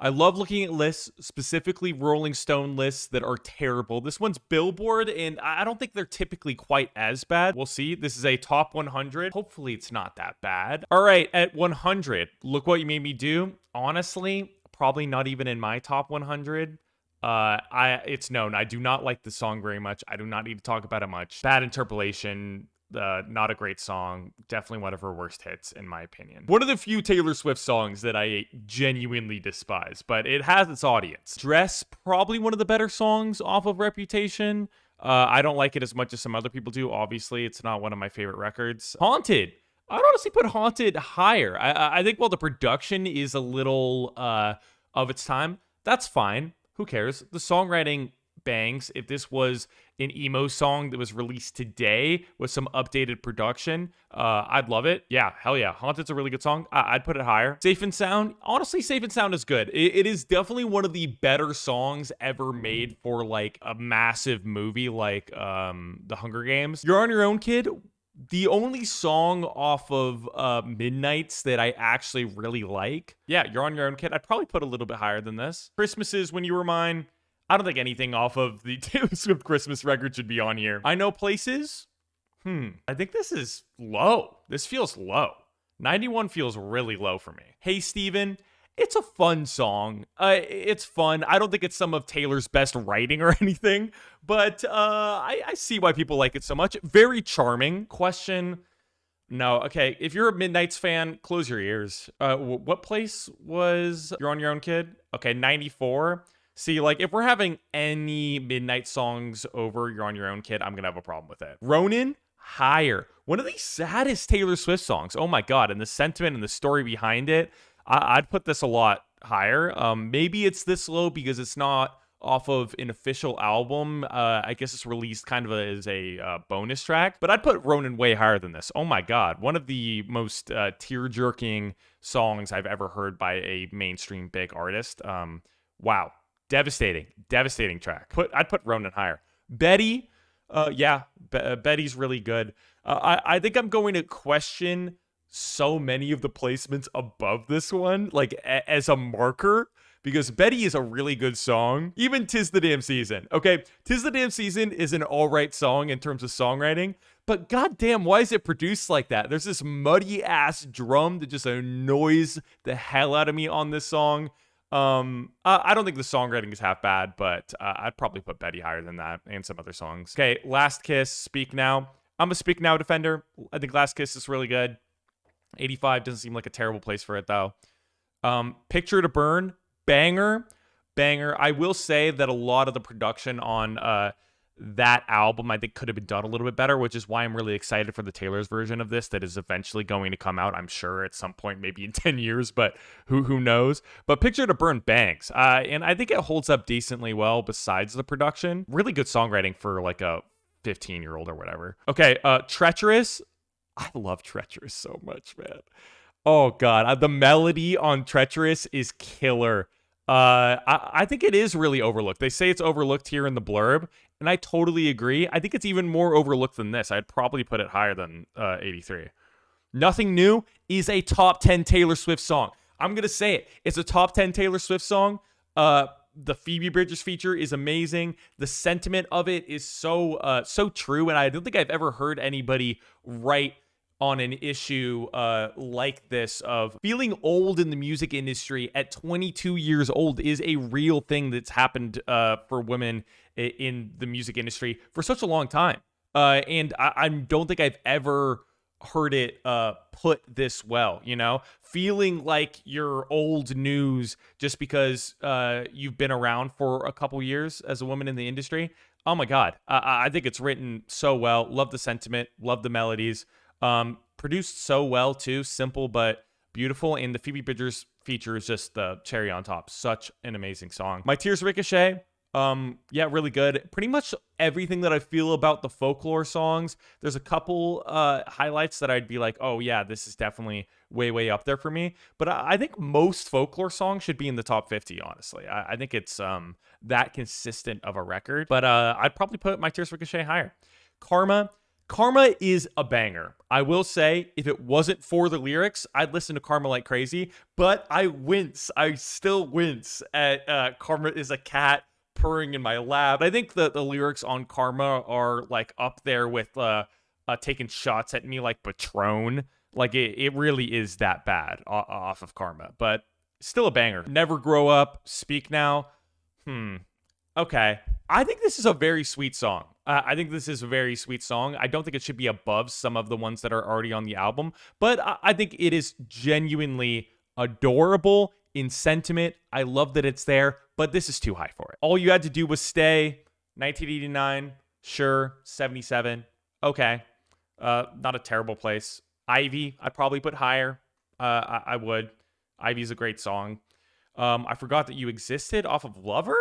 I love looking at lists, specifically Rolling Stone lists that are terrible. This one's Billboard, and I don't think they're typically quite as bad. We'll see. This is a top 100. Hopefully it's not that bad. All right, at 100, look what you made me do. Honestly, probably not even in my top 100. It's known. I do not like the song very much. I do not need to talk about it much. Bad interpolation. Not a great song. Definitely one of her worst hits, in my opinion. One of the few Taylor Swift songs that I genuinely despise, but it has its audience. Dress, probably one of the better songs off of Reputation. I don't like it as much as some other people do. Obviously, it's not one of my favorite records. Haunted. I'd honestly put Haunted higher. I think while the production is a little of its time, that's fine. Who cares? The songwriting bangs. If this was an emo song that was released today with some updated production, I'd love it. Yeah, hell yeah. Haunted's a really good song. I'd put it higher. Safe and Sound. Honestly, Safe and Sound is good. It is definitely one of the better songs ever made for like a massive movie like The Hunger Games. You're on Your Own, Kid. The only song off of Midnights that I actually really like. Yeah, You're on Your Own, Kid. I'd probably put a little bit higher than this. Christmases, When You Were Mine. I don't think anything off of the Taylor Swift Christmas record should be on here. I Know Places. I think this is low. This feels low. 91 feels really low for me. Hey, Steven. It's a fun song. It's fun. I don't think it's some of Taylor's best writing or anything, but I see why people like it so much. Very charming. Question. No. Okay. If you're a Midnights fan, close your ears. What place was You're on Your Own, Kid? Okay, 94. See, like, if we're having any Midnight songs over You're on Your Own, Kid, I'm going to have a problem with it. Ronin, higher. One of the saddest Taylor Swift songs. Oh, my God. And the sentiment and the story behind it, I'd put this a lot higher. Maybe it's this low because it's not off of an official album. I guess it's released kind of as a bonus track. But I'd put Ronin way higher than this. Oh, my God. One of the most tear-jerking songs I've ever heard by a mainstream big artist. Wow. Devastating track. I'd put Ronan higher. Betty, Betty's really good. I think I'm going to question so many of the placements above this one, like as a marker, because Betty is a really good song. Even 'Tis the Damn Season. Okay, 'Tis the Damn Season is an all right song in terms of songwriting, but goddamn, why is it produced like that? There's this muddy ass drum that just annoys the hell out of me on this song. I don't think the songwriting is half bad, but I'd probably put Betty higher than that and some other songs. Okay, Last Kiss, Speak Now. I'm a Speak Now defender. I think Last Kiss is really good. 85 doesn't seem like a terrible place for it, though. Picture to Burn, banger. I will say that a lot of the production on that album, I think, could have been done a little bit better, which is why I'm really excited for the Taylor's version of this that is eventually going to come out, I'm sure, at some point, maybe in 10 years, but who knows? But Picture to Burn bangs, and I think it holds up decently well besides the production. Really good songwriting for, like, a 15-year-old or whatever. Okay, Treacherous. I love Treacherous so much, man. Oh, God. The melody on Treacherous is killer. I think it is really overlooked. They say it's overlooked here in the blurb, and I totally agree. I think it's even more overlooked than this. I'd probably put it higher than 83. Nothing New is a top 10 Taylor Swift song. I'm going to say it. It's a top 10 Taylor Swift song. The Phoebe Bridgers feature is amazing. The sentiment of it is so true, and I don't think I've ever heard anybody write on an issue like this of feeling old in the music industry at 22 years old is a real thing that's happened for women in the music industry for such a long time. And I don't think I've ever heard it put this well, you know? Feeling like you're old news just because you've been around for a couple years as a woman in the industry. Oh my God. I think it's written so well. Love the sentiment. Love the melodies. Produced so well too, simple but beautiful, and the Phoebe Bridgers feature is just the cherry on top. Such an amazing song. My Tears Ricochet, really good. Pretty much everything that I feel about the Folklore songs. There's a couple highlights that I'd be like, oh yeah, this is definitely way up there for me. But I think most Folklore songs should be in the top 50, honestly. I think it's that consistent of a record. But I'd probably put My Tears Ricochet higher. Karma Karma is a banger. I will say, if it wasn't for the lyrics, I'd listen to Karma like crazy, but I wince. I still wince at Karma is a cat purring in my lap. I think the lyrics on Karma are like up there with taking shots at me like Patron. Like it really is that bad off of Karma, but still a banger. Never Grow Up, Speak Now. Okay. I think this is a very sweet song. I think this is a very sweet song. I don't think it should be above some of the ones that are already on the album, but I think it is genuinely adorable in sentiment. I love that it's there, but this is too high for it. All You Had to Do Was Stay, 1989, sure, 77, okay. Not a terrible place. Ivy, I'd probably put higher. I would. Ivy's a great song. I Forgot That You Existed off of Lover.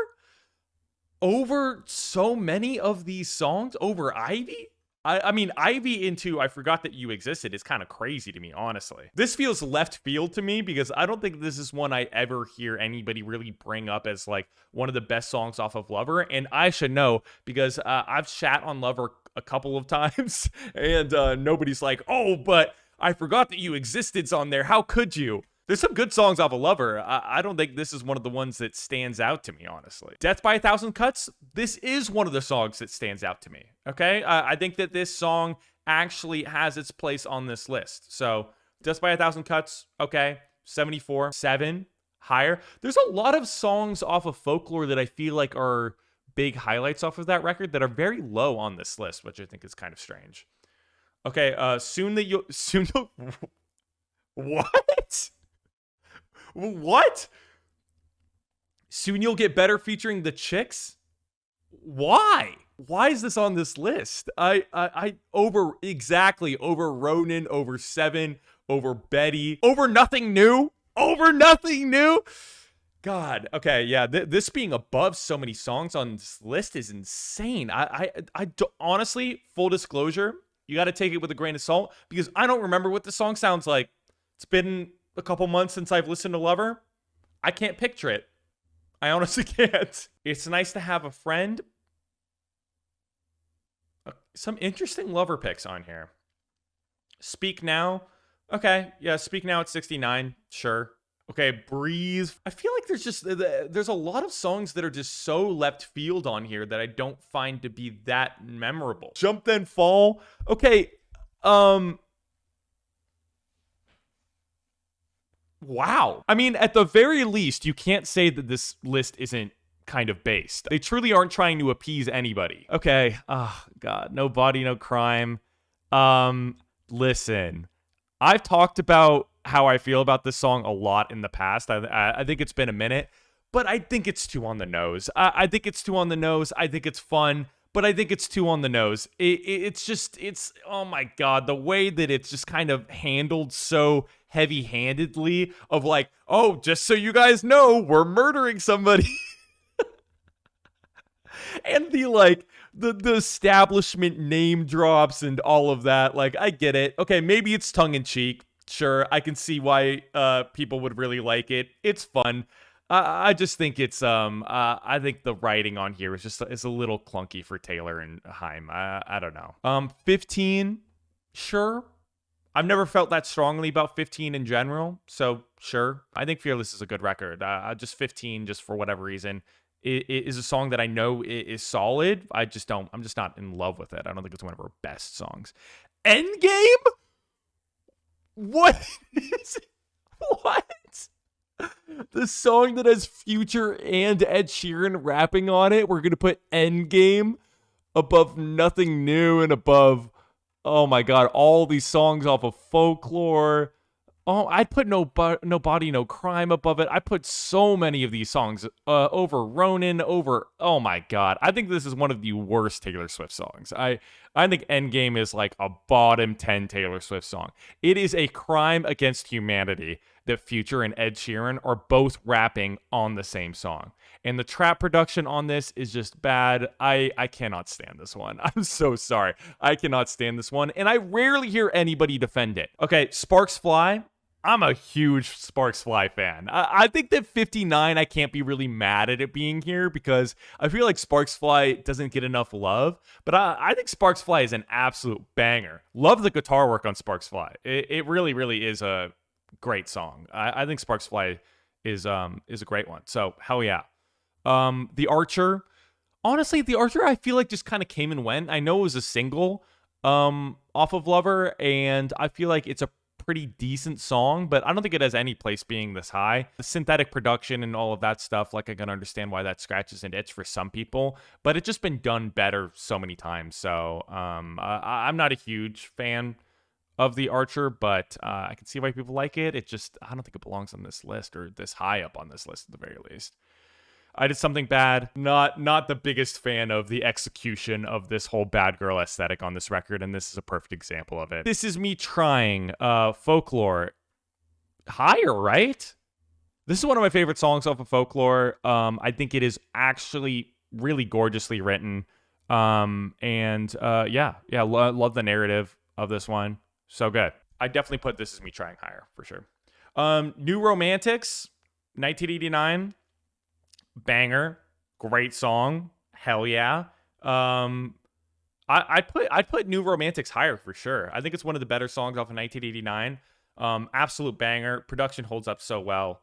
Over so many of these songs over Ivy? I mean, Ivy into I Forgot That You Existed is kind of crazy to me, honestly. This feels left field to me because I don't think this is one I ever hear anybody really bring up as like one of the best songs off of Lover. And I should know because I've shat on Lover a couple of times and nobody's like, oh, but I Forgot That You Existed's on there. How could you? There's some good songs off of Lover. I don't think this is one of the ones that stands out to me, honestly. Death by a Thousand Cuts, this is one of the songs that stands out to me, okay? I think that this song actually has its place on this list. So, Death by a Thousand Cuts, okay, 74, 7, higher. There's a lot of songs off of Folklore that I feel like are big highlights off of that record that are very low on this list, which I think is kind of strange. Okay, Soon You'll... What? What? Soon You'll Get Better featuring the Chicks? Why? Why is this on this list? Over Ronan, over Seven, over Betty, over Nothing New, over Nothing New. God, okay, yeah, this being above so many songs on this list is insane. Honestly, full disclosure, you got to take it with a grain of salt because I don't remember what the song sounds like. It's been a couple months since I've listened to Lover. I can't picture it. I honestly can't. It's Nice to Have a Friend. Some interesting Lover picks on here. Speak Now. Okay, yeah, Speak Now at 69. Sure. Okay, Breathe. I feel like there's a lot of songs that are just so left field on here that I don't find to be that memorable. Jump Then Fall. Okay, wow. I mean, at the very least, you can't say that this list isn't kind of based. They truly aren't trying to appease anybody. Okay. Oh, God. No Body, No Crime. Listen. I've talked about how I feel about this song a lot in the past. I think it's been a minute, but I think it's too on the nose. I think it's too on the nose. I think it's fun, but I think it's too on the nose. It's oh my God, the way that it's just kind of handled so heavy-handedly of like, oh, just so you guys know, we're murdering somebody. And the establishment name drops and all of that. Like, I get it. Okay, maybe it's tongue-in-cheek. Sure, I can see why people would really like it. It's fun. I just think it's I think the writing on here is a little clunky for Taylor and Haim. I don't know. 15, sure. I've never felt that strongly about 15 in general, so sure. I think Fearless is a good record. Just 15, just for whatever reason, it is a song that I know is solid. I'm just not in love with it. I don't think it's one of her best songs. Endgame? What is it? What? The song that has Future and Ed Sheeran rapping on it, we're going to put Endgame above Nothing New and above, oh my God, all these songs off of Folklore. Oh, I'd put No Body, No Crime above it. I put so many of these songs over Ronan, over, oh my God. I think this is one of the worst Taylor Swift songs. I think Endgame is like a bottom 10 Taylor Swift song. It is a crime against humanity that Future and Ed Sheeran are both rapping on the same song. And the trap production on this is just bad. I cannot stand this one. I'm so sorry. I cannot stand this one. And I rarely hear anybody defend it. Okay, Sparks Fly. I'm a huge Sparks Fly fan. I think that 59, I can't be really mad at it being here because I feel like Sparks Fly doesn't get enough love, but I think Sparks Fly is an absolute banger. Love the guitar work on Sparks Fly. It really, really is a great song. I think Sparks Fly is a great one. So hell yeah. The Archer. Honestly, The Archer I feel like just kind of came and went. I know it was a single off of Lover, and I feel like it's a pretty decent song, but I don't think it has any place being this high. The synthetic production and all of that stuff, like I can understand why that scratches an itch for some people, but it's just been done better so many times. So I'm not a huge fan of The Archer, but I can see why people like it. It just, I don't think it belongs on this list or this high up on this list at the very least. I Did Something Bad. Not the biggest fan of the execution of this whole bad girl aesthetic on this record, and this is a perfect example of it. This Is Me Trying. Folklore. Higher, right? This is one of my favorite songs off of Folklore. I think it is actually really gorgeously written. Love the narrative of this one. So good. I definitely put This Is Me Trying higher, for sure. New Romantics, 1989. Banger, great song, hell yeah. I'd put New Romantics higher for sure. I think it's one of the better songs off of 1989. Absolute banger. Production holds up so well.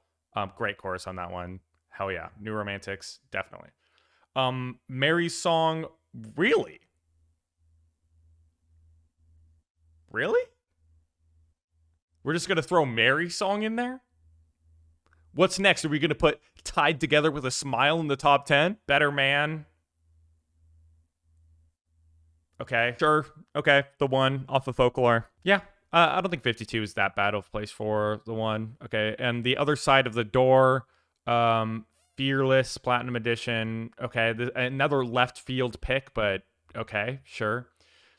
Great chorus on that one. Hell yeah. New Romantics, definitely. Mary's Song, really? Really? We're just gonna throw Mary's Song in there? What's next? Are we going to put Tied Together with a Smile in the top 10? Better Man. Okay, sure. Okay, the one off of Folklore. Yeah, I don't think 52 is that bad of a place for the one. Okay, and The Other Side of the Door, Fearless, Platinum Edition. Okay, another left field pick, but okay, sure.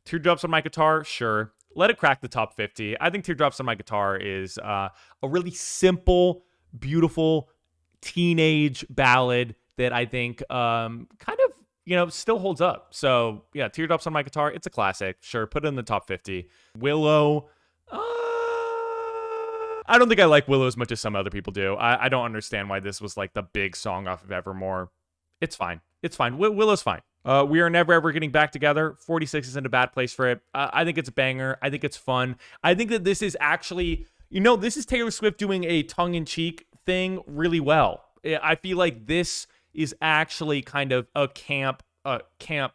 Teardrops on My Guitar, sure. Let It Crack the top 50. I think Teardrops on My Guitar is a really simple, beautiful teenage ballad that I think kind of still holds up. So yeah, Teardrops on My Guitar, it's a classic. Sure, put it in the top 50. Willow, I don't think I like Willow as much as some other people do. I don't understand why this was like the big song off of Evermore. It's fine. Willow's fine. We Are Never Ever Getting Back Together. 46 isn't a bad place for it. I think it's a banger. I think it's fun. I think that this is actually, this is Taylor Swift doing a tongue-in-cheek thing really well. I feel like this is actually kind of a camp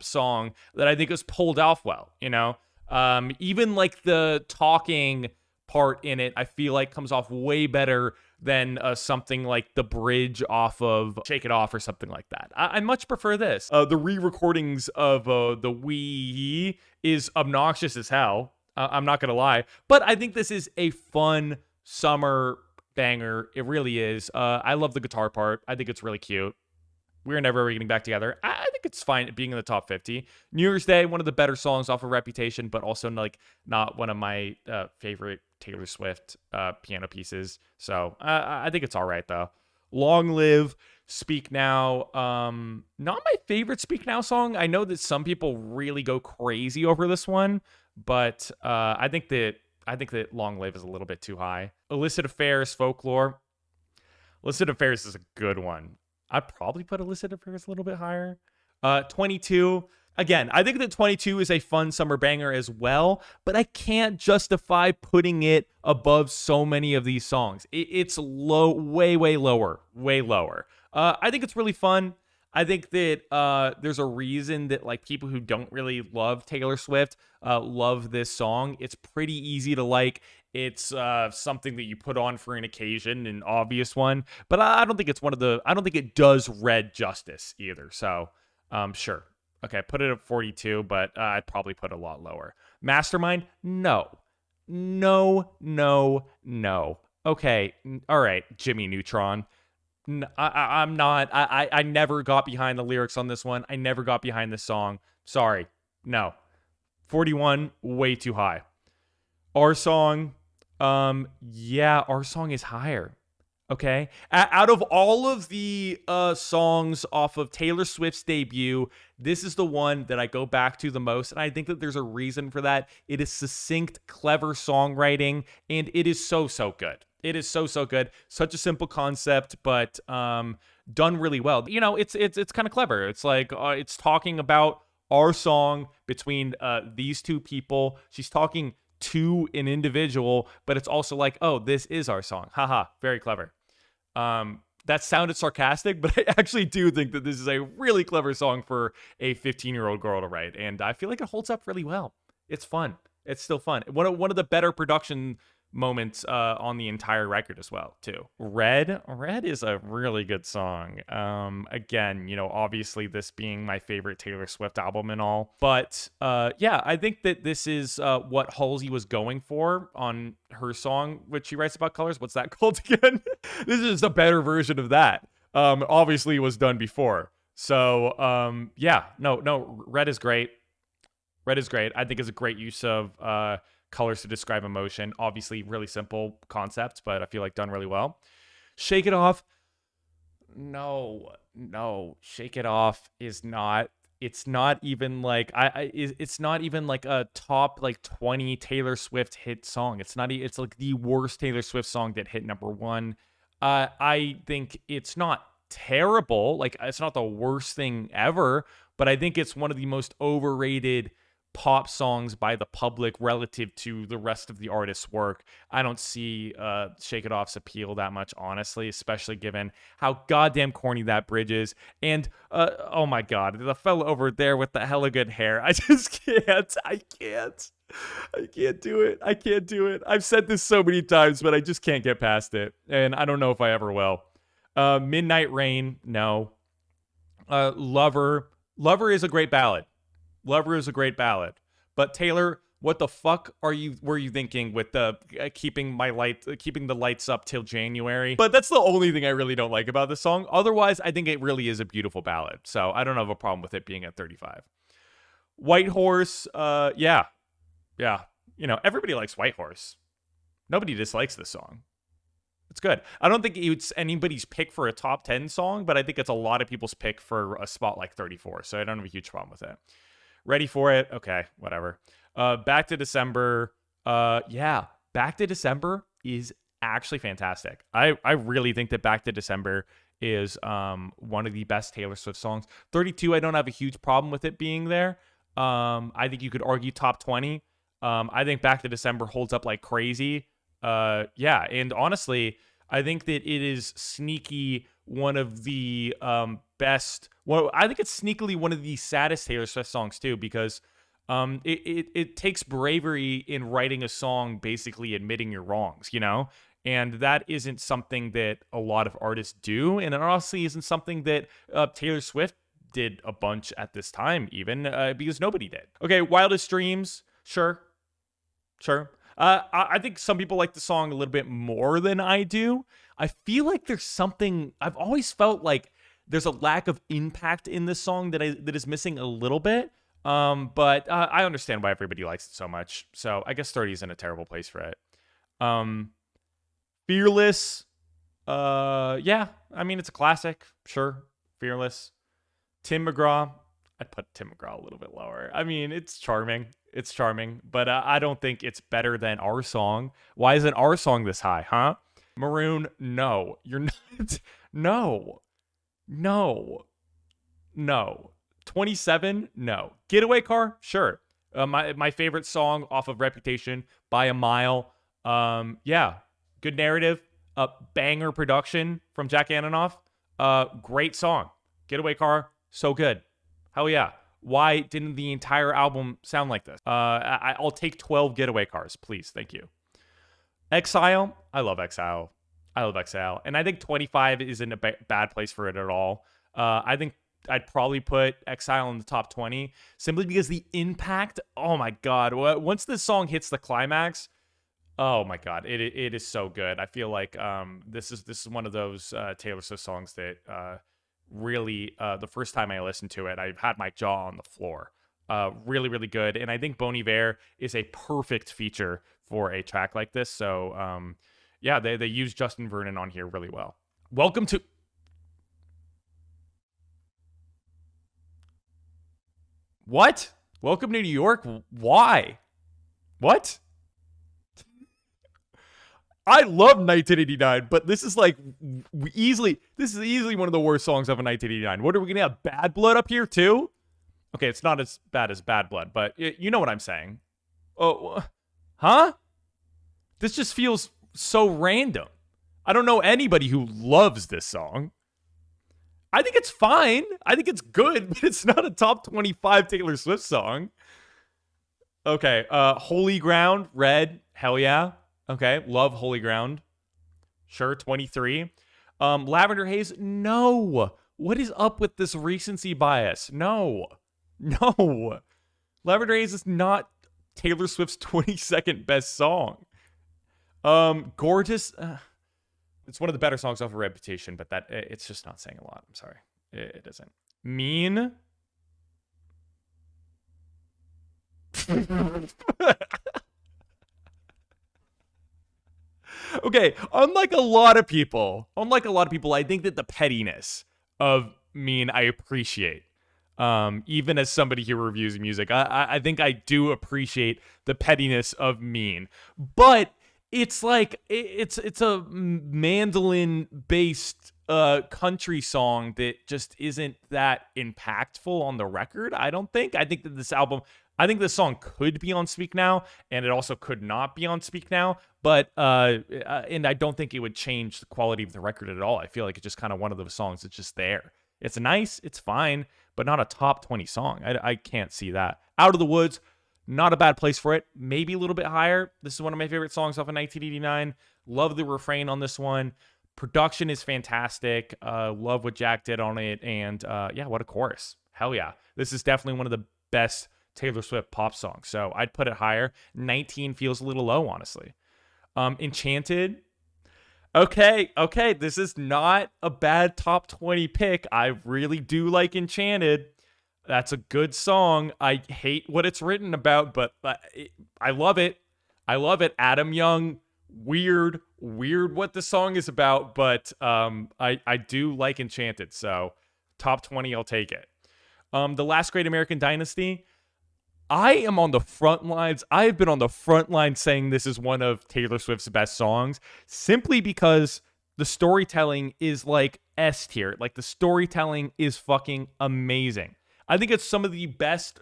song that I think is pulled off well, even like the talking part in it, I feel like comes off way better than something like the bridge off of Shake It Off or something like that. I much prefer this. The re-recordings of the Wee is obnoxious as hell. I'm not going to lie. But I think this is a fun summer banger. It really is. I love the guitar part. I think it's really cute. We're Never Ever Getting Back Together. I think it's fine being in the top 50. New Year's Day, one of the better songs off of Reputation, but also like not one of my favorite Taylor Swift piano pieces. So I think it's all right, though. Long Live, Speak Now. Not my favorite Speak Now song. I know that some people really go crazy over this one, but I think that Long Live is a little bit too high. Illicit Affairs, Folklore. Illicit Affairs is a good one. I'd probably put Illicit Affairs a little bit higher. 22. Again, I think that 22 is a fun summer banger as well, but I can't justify putting it above so many of these songs. It's low, way lower. I think it's really fun. I think that there's a reason that like people who don't really love Taylor Swift love this song. It's pretty easy to like. It's something that you put on for an occasion, an obvious one. But I don't think it's I don't think it does Red justice either. So sure. Okay, put it at 42, but I'd probably put it a lot lower. Mastermind? No. Okay, all right, Jimmy Neutron. I'm not. I never got behind the lyrics on this one. I never got behind this song. Sorry. No. 41, way too high. Our Song. Our Song is higher. Okay. Out of all of the songs off of Taylor Swift's debut, this is the one that I go back to the most. And I think that there's a reason for that. It is succinct, clever songwriting, and it is so, so good. It is so, so good. Such a simple concept, but done really well. You know, it's kind of clever. It's like it's talking about our song between these two people. She's talking to an individual, but it's also like, oh, this is our song. Haha, very clever. That sounded sarcastic, but I actually do think that this is a really clever song for a 15-year-old girl to write, and I feel like it holds up really well. It's fun. It's still fun. One of the better production moments on the entire record as well, too. Red is a really good song. Again, you know, obviously this being my favorite Taylor Swift album and all, but yeah, I think that this is what Halsey was going for on her song, which she writes about colors. What's that called again? This is a better version of that. Obviously it was done before. So yeah, no, Red is great. Red is great. I think it's a great use of colors to describe emotion. Obviously, really simple concept, but I feel like done really well. Shake It Off. No. Shake It Off is not. It's not even like it's not even like a top like 20 Taylor Swift hit song. It's not. It's like the worst Taylor Swift song that hit number one. I think it's not terrible. Like it's not the worst thing ever, but I think it's one of the most overrated pop songs by the public relative to the rest of the artist's work. I don't see Shake It Off's appeal that much, honestly, especially given how goddamn corny that bridge is. And oh my god, the fellow over there with the hella good hair. I just can't. I can't do it. I can't do it. I've said this so many times, but I just can't get past it. And I don't know if I ever will. Midnight Rain, no. Lover is a great ballad. Lover is a great ballad. But Taylor, what the fuck were you thinking with the keeping the lights up till January? But that's the only thing I really don't like about this song. Otherwise, I think it really is a beautiful ballad. So I don't have a problem with it being at 35. White Horse, yeah. You know, everybody likes White Horse. Nobody dislikes this song. It's good. I don't think it's anybody's pick for a top 10 song, but I think it's a lot of people's pick for a spot like 34. So I don't have a huge problem with it. Ready for It. Okay, whatever. Back to December. Yeah, Back to December is actually fantastic. I really think that Back to December is one of the best Taylor Swift songs. 32, I don't have a huge problem with it being there. I think you could argue top 20. I think Back to December holds up like crazy. Yeah, and honestly, I think that it is sneaky one of the best. Well, I think it's sneakily one of the saddest Taylor Swift songs too, because it takes bravery in writing a song basically admitting your wrongs, you know? And that isn't something that a lot of artists do, and it honestly isn't something that Taylor Swift did a bunch at this time, even because nobody did. Okay, Wildest Dreams, sure. I think some people like the song a little bit more than I do. I feel like there's something. I've always felt like there's a lack of impact in this song that is missing a little bit. But I understand why everybody likes it so much. So I guess 30 isn't a terrible place for it. Fearless. Yeah, I mean, it's a classic. Sure. Fearless. Tim McGraw. I'd put Tim McGraw a little bit lower. I mean, it's charming. But I don't think it's better than our song. Why isn't our song this high, huh? Maroon, no. You're not. No. 27, no. Getaway Car, sure. My favorite song off of Reputation by a mile. Yeah, good narrative. Banger production from Jack Antonoff. Great song. Getaway Car, so good. Hell yeah. Why didn't the entire album sound like this? I'll take 12 Getaway Cars, please. Thank you. Exile. I love Exile. And I think 25 isn't a bad place for it at all. I think I'd probably put Exile in the top 20 simply because the impact. Oh my God. Once this song hits the climax, oh my God, it is so good. I feel like this is one of those Taylor Swift songs that really the first time I listened to it, I had my jaw on the floor. Really, really good. And I think Bon Iver is a perfect feature for a track like this. So Yeah, they use Justin Vernon on here really well. Welcome to... What? Welcome to New York? Why? What? I love 1989, but this is like easily one of the worst songs of a 1989. What are we gonna have? Bad Blood up here too? Okay, it's not as bad as Bad Blood, but you know what I'm saying. Oh, huh? This just feels so random. I don't know anybody who loves this song. I think it's fine. I think it's good, but it's not a top 25 Taylor Swift song. Okay, Holy Ground, Red, hell yeah. Okay, love Holy Ground. Sure, 23. Lavender Haze, no. What is up with this recency bias? No. Lavender Haze is not Taylor Swift's 22nd best song. Gorgeous, it's one of the better songs off of Reputation, but it's just not saying a lot. I'm sorry. It isn't. Mean. Okay, unlike a lot of people, I think that the pettiness of Mean I appreciate. Even as somebody who reviews music, I think I do appreciate the pettiness of Mean, but it's like it's a mandolin based country song that just isn't that impactful on the record. I think that this song could be on Speak Now, and it also could not be on Speak Now, but and I don't think it would change the quality of the record at all. I feel like it's just kind of one of those songs that's just there. It's nice, it's fine, but not a top 20 song. I can't see that. Out of the Woods, not a bad place for it. Maybe a little bit higher. This is one of my favorite songs off of 1989. Love the refrain on this one. Production is fantastic. Love what Jack did on it. And yeah, what a chorus. Hell yeah. This is definitely one of the best Taylor Swift pop songs. So I'd put it higher. 19 feels a little low, honestly. Enchanted. Okay. This is not a bad top 20 pick. I really do like Enchanted. That's a good song. I hate what it's written about, but I love it. Adam Young, weird what the song is about, but I do like Enchanted. So top 20, I'll take it. The Last Great American Dynasty. I am on the front lines. I have been on the front line saying this is one of Taylor Swift's best songs simply because the storytelling is like S tier. Like the storytelling is fucking amazing. I think it's some of the best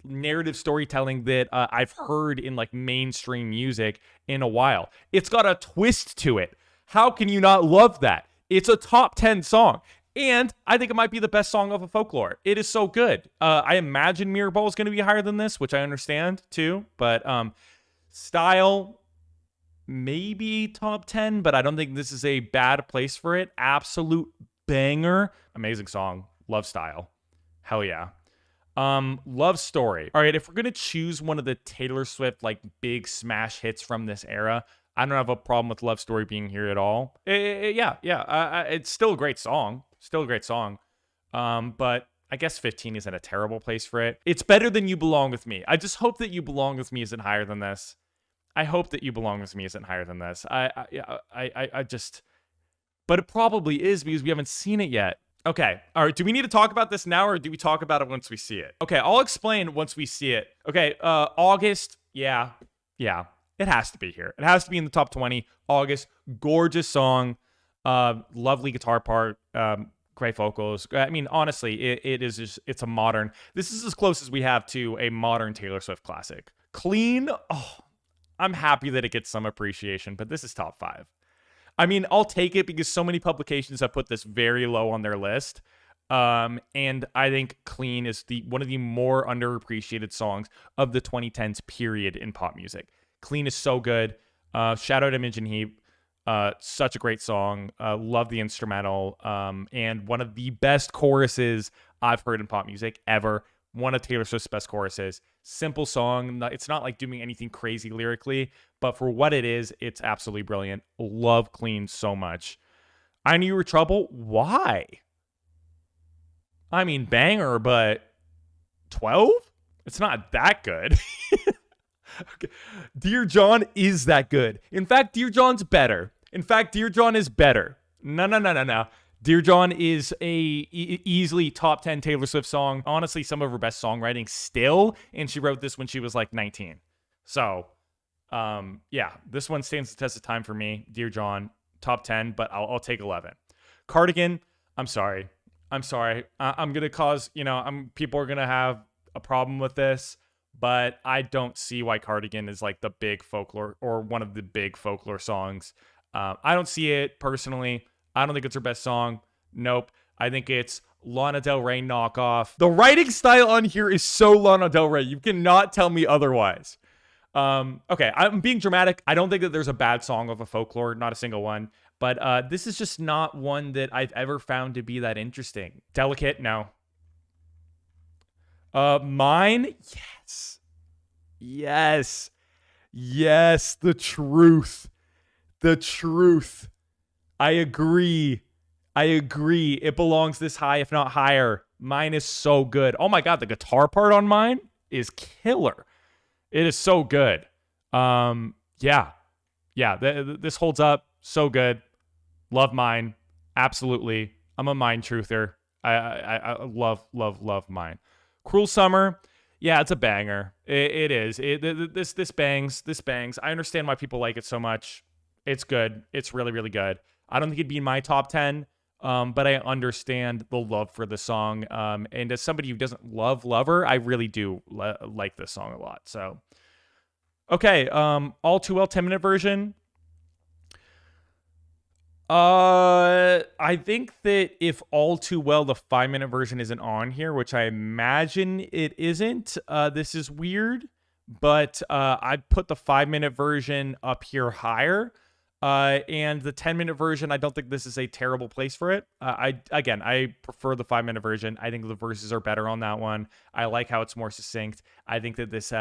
narrative storytelling that I've heard in like mainstream music in a while. It's got a twist to it. How can you not love that? It's a top 10 song. And I think it might be the best song off of Folklore. It is so good. I imagine Mirror Ball is going to be higher than this, which I understand too. But style, maybe top 10, but I don't think this is a bad place for it. Absolute banger. Amazing song. Love Style. Hell yeah. Love Story. All right, if we're going to choose one of the Taylor Swift like big smash hits from this era, I don't have a problem with Love Story being here at all. Yeah. It's still a great song. But I guess 15 isn't a terrible place for it. It's better than You Belong With Me. I just hope that You Belong With Me isn't higher than this. I just, but it probably is because we haven't seen it yet. Okay. All right. Do we need to talk about this now or do we talk about it once we see it? Okay. I'll explain once we see it. Okay. August. Yeah. It has to be here. It has to be in the top 20. August. Gorgeous song. Lovely guitar part. Great vocals. I mean, honestly, it is just, it's a modern. This is as close as we have to a modern Taylor Swift classic. Clean. Oh, I'm happy that it gets some appreciation, but this is top 5. I mean, I'll take it because so many publications have put this very low on their list. And I think Clean is one of the more underappreciated songs of the 2010s period in pop music. Clean is so good. Shout out Imogen Heap. Such a great song. Love the instrumental. And one of the best choruses I've heard in pop music ever. One of Taylor Swift's best choruses. Simple song. It's not like doing anything crazy lyrically, but for what it is, it's absolutely brilliant. Love Clean so much. I Knew You Were Trouble. Why? I mean, banger, but 12? It's not that good. Okay. Dear John is that good. In fact, Dear John's better. In fact, Dear John is better. No. Dear John is easily top 10 Taylor Swift song. Honestly, some of her best songwriting still. And she wrote this when she was like 19. So, yeah, this one stands the test of time for me. Dear John, top 10, but I'll take 11. Cardigan, I'm sorry. I'm going to cause, people are going to have a problem with this. But I don't see why Cardigan is like the big folklore or one of the big folklore songs. I don't see it personally. I don't think it's her best song. Nope. I think it's Lana Del Rey knockoff. The writing style on here is so Lana Del Rey. You cannot tell me otherwise. Okay, I'm being dramatic. I don't think that there's a bad song of a folklore, not a single one. But this is just not one that I've ever found to be that interesting. Delicate, no. Mine, yes, the truth. I agree. It belongs this high, if not higher. Mine is so good. Oh my God, the guitar part on mine is killer. It is so good. Yeah, this holds up. So good. Love mine. Absolutely. I'm a mine truther. I love mine. Cruel Summer, yeah, it's a banger. It is. This bangs. I understand why people like it so much. It's good. It's really, really good. I don't think it'd be in my top 10, but I understand the love for the song. And as somebody who doesn't love Lover, I really do like this song a lot. So, okay, All Too Well 10-minute version. I think that if All Too Well, the 5-minute version isn't on here, which I imagine it isn't, this is weird, but I'd put the 5-minute version up here higher. And the 10-minute version, I don't think this is a terrible place for it. I prefer the 5-minute version. I think the verses are better on that one. I like how it's more succinct. I think that this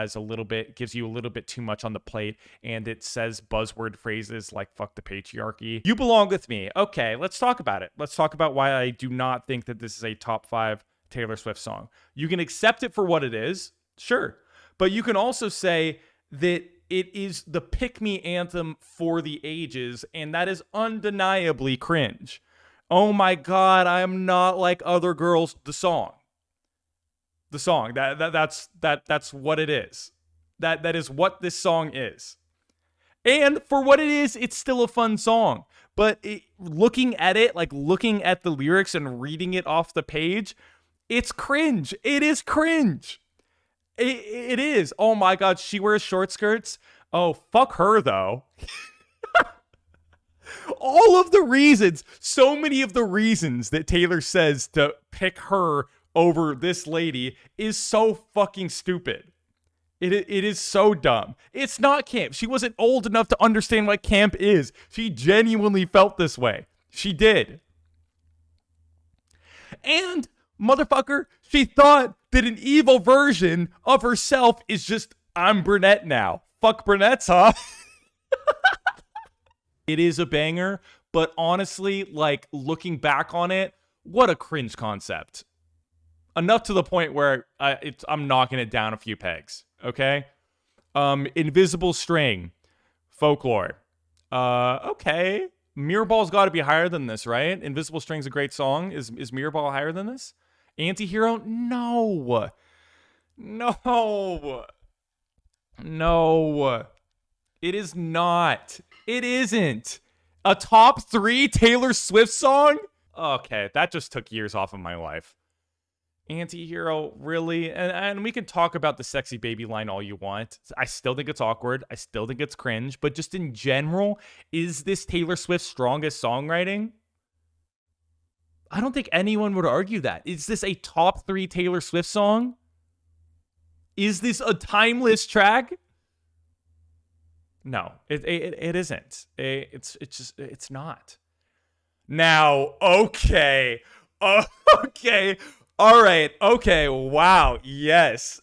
gives you a little bit too much on the plate, and it says buzzword phrases like fuck the patriarchy. You belong with me. Okay, let's talk about it. Let's talk about why I do not think that this is a top 5 Taylor Swift song. You can accept it for what it is, sure. But you can also say that it is the pick-me anthem for the ages, and that is undeniably cringe. Oh my God, I am not like other girls. The song. That's what it is. That is what this song is. And for what it is, it's still a fun song. But looking at the lyrics and reading it off the page, it's cringe. It is cringe. It is. Oh my God, she wears short skirts. Oh, fuck her though. All of the reasons, so many of the reasons that Taylor says to pick her over this lady is so fucking stupid. It is so dumb. It's not camp. She wasn't old enough to understand what camp is. She genuinely felt this way. She did. And motherfucker, she thought that an evil version of herself is just, I'm brunette now. Fuck brunettes, huh? It is a banger, but honestly, like, looking back on it, what a cringe concept. Enough to the point where I'm knocking it down a few pegs, okay? Invisible String, Folklore. Okay. Mirrorball's got to be higher than this, right? Invisible String's a great song. Is Mirrorball higher than this? Antihero? No. It is not. It isn't. A top 3 Taylor Swift song? Okay, that just took years off of my life. Antihero, really? And we can talk about the sexy baby line all you want. I still think it's awkward. I still think it's cringe. But just in general, is this Taylor Swift's strongest songwriting? I don't think anyone would argue that. Is this a top 3 Taylor Swift song? Is this a timeless track? No, it isn't. It's not. Now, okay. Okay. All right. Okay. Wow. Yes.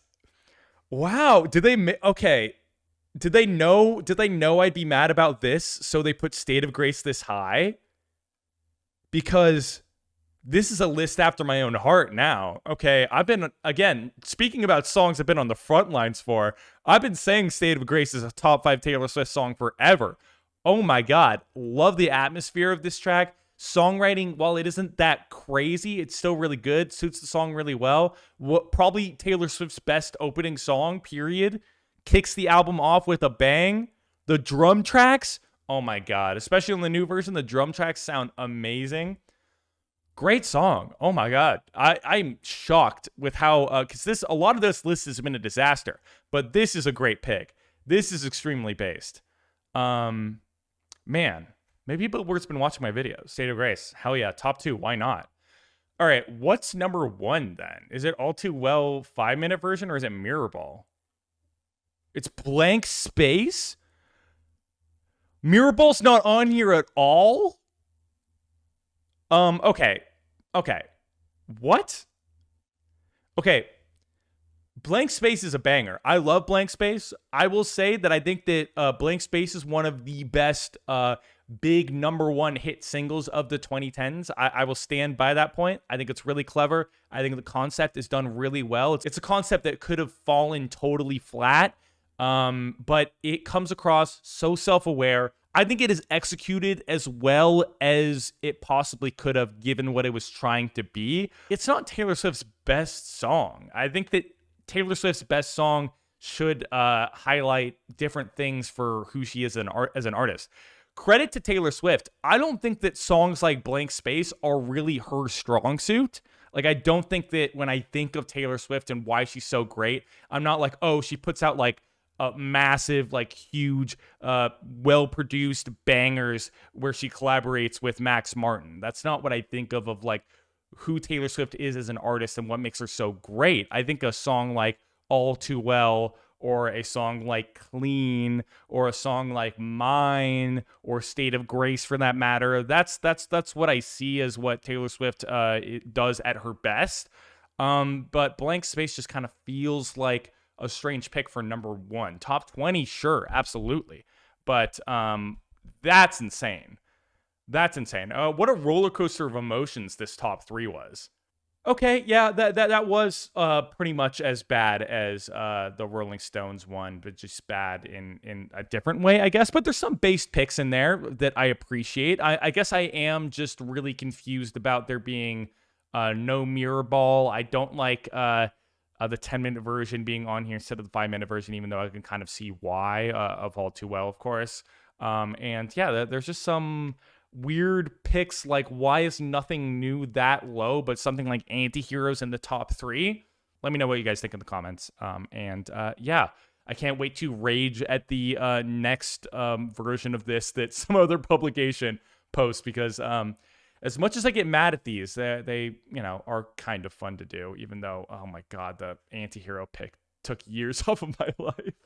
Wow. Did they know I'd be mad about this, so they put State of Grace this high? Because This is a list after my own heart now. Okay, I've been, again, speaking about songs I've been on the front lines for, I've been saying State of Grace is a top 5 Taylor Swift song forever. Oh my God. Love the atmosphere of this track. Songwriting, while it isn't that crazy, it's still really good. Suits the song really well. Probably Taylor Swift's best opening song, period. Kicks the album off with a bang. The drum tracks, oh my God. Especially on the new version, the drum tracks sound amazing. Great song. Oh my God. I'm shocked with how, because a lot of this list has been a disaster, but this is a great pick. This is extremely based. Man, maybe Billboard's been watching my videos. State of Grace. Hell yeah. Top 2. Why not? All right. What's number 1 then? Is it All Too Well 5-minute version or is it Mirrorball? It's Blank Space? Mirrorball's not on here at all? Okay. What? Okay. Blank Space is a banger. I love Blank Space. I will say that I think that Blank Space is one of the best big number 1 hit singles of the 2010s. I will stand by that point. I think it's really clever. I think the concept is done really well. It's a concept that could have fallen totally flat, but it comes across so self-aware. I think it is executed as well as it possibly could have given what it was trying to be. It's not Taylor Swift's best song. I think that Taylor Swift's best song should highlight different things for who she is as an artist. Credit to Taylor Swift. I don't think that songs like Blank Space are really her strong suit. Like, I don't think that when I think of Taylor Swift and why she's so great, I'm not like, oh, she puts out like massive, like huge, well-produced bangers where she collaborates with Max Martin. That's not what I think of like who Taylor Swift is as an artist and what makes her so great. I think a song like All Too Well, or a song like Clean, or a song like Mine, or State of Grace for that matter, that's what I see as what Taylor Swift does at her best. But Blank Space just kind of feels like a strange pick for number 1. Top 20, sure, absolutely. But that's insane. That's insane. What a roller coaster of emotions this top 3 was. Okay, yeah, that was pretty much as bad as the Rolling Stones one, but just bad in a different way, I guess. But there's some based picks in there that I appreciate. I guess I am just really confused about there being no Mirrorball. I don't like the 10-minute version being on here instead of the 5-minute version, even though I can kind of see why, of All Too Well, of course. And yeah, there's just some weird picks, like why is Nothing New that low, but something like Antiheroes in the top 3? Let me know what you guys think in the comments. Yeah, I can't wait to rage at the next version of this that some other publication posts, because as much as I get mad at these, they are kind of fun to do, even though, oh my God, the Antihero pick took years off of my life.